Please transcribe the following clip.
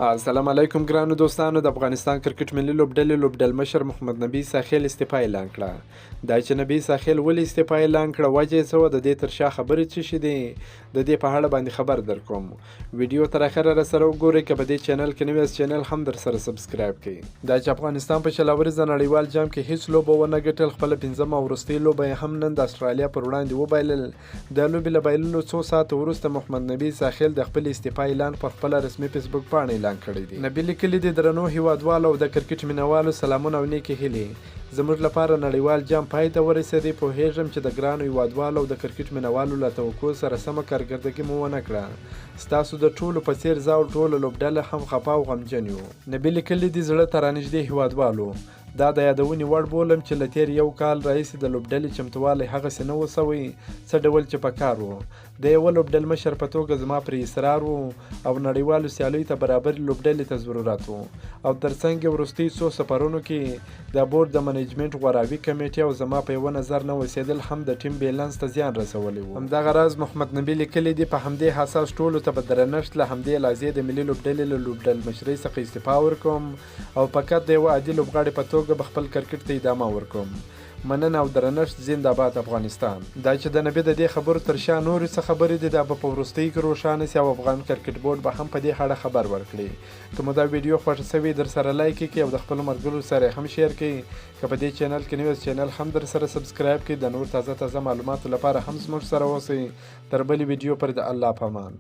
السلام علیکم ګرانو دوستانو. د افغانستان کرکټ ملي لوبډلې مشر محمد نبي ساحل استعفا اعلان کړه. دا چې نبي ساحل ولې استعفا اعلان کړه، وجه یې څه وه، د دې تر شا خبرې څه شي دي، د دې په اړه باندې خبر درکوم. ویډیو تر اخره راسره وګورئ. که په دې چینل کې نوی یاست چینل هم درسره سبسکرایب کړئ. دا چې افغانستان په شلاوريزه نړیوال جام کې هیڅ لوبه ونه ګټل، خپله پنځمه او وروستۍ لوبه یې هم نن د استرالیا پر وړاندې وبایلل. د لوبې له بایللو څو ساعته وروسته محمد نبي ساحل د خپل استعفا اعلان پر خپله رسمي فیسبوک پاڼه اعلان کړی دی. نبي لیکلي دي: درنو هیوادوالو او د کرکټ مینوالو سلامونه او نیکې هیلې. زموږ لپاره نړیوال جام پای ته ورسېدی. پوهیږم چې د ګرانو هیوادوالو او د کرکټ مینوالو له توقع سره سمه کارکردګي مو ونه کړه. ستاسو د ټولو په څیر زه او ټوله لوبډله هم خفه او غمجن یو. نبي لیکلي دي: زړه ته رانږدې هیوادوالو، دا د یادونې وړ بولم چې له تیر یو کال راهیسې د لوبډلې چمتووالی هغسې نه و سوی څه ډول چې په کار و. د یوه لوبډل مشر په توګه زما پرې اصرار و او نړیوالو سیالیو ته برابرې لوبډلې ته ضرورت و، او ترڅنګ یې وروستي څو سفرونو کې د بورډ د منیجمنټ غوراوي کمیټې او زما په یوه نظر نه اوسېدل هم د ټیم بیلانس ته زیان رسولی و. همدغه راز محمد نبي لیکلی دی: په همدې حساس ټولو ته په درنښت له همدې لحظې د ملي لوبډلې له لوبډل مشرۍ څخه استعفا ورکوم او فقط د یوه عادي لوبغاړي په توګه به خپل کرکټ ته ادامه ورکوم. مننه او درنښت. زنده‌باد افغانستان. دا چې د نبي د دې خبرو تر شا نورې څه خبرې دي، دا به په وروستیو کې روښانه سي او افغان کرکټ بورډ به هم په دې اړه خبر ورکړي. که مو دا ویډیو خوښه سوې درسره لایک کړئ او د خپلو ملګرو سره هم شیر کړئ. که په دې چینل کې نوی یاست چینل هم درسره سبسکرایب کړئ. د نور تازه معلوماتو لپاره هم زموږ سره اوسئ. تر بلې ویډیو پورې د الله په امان.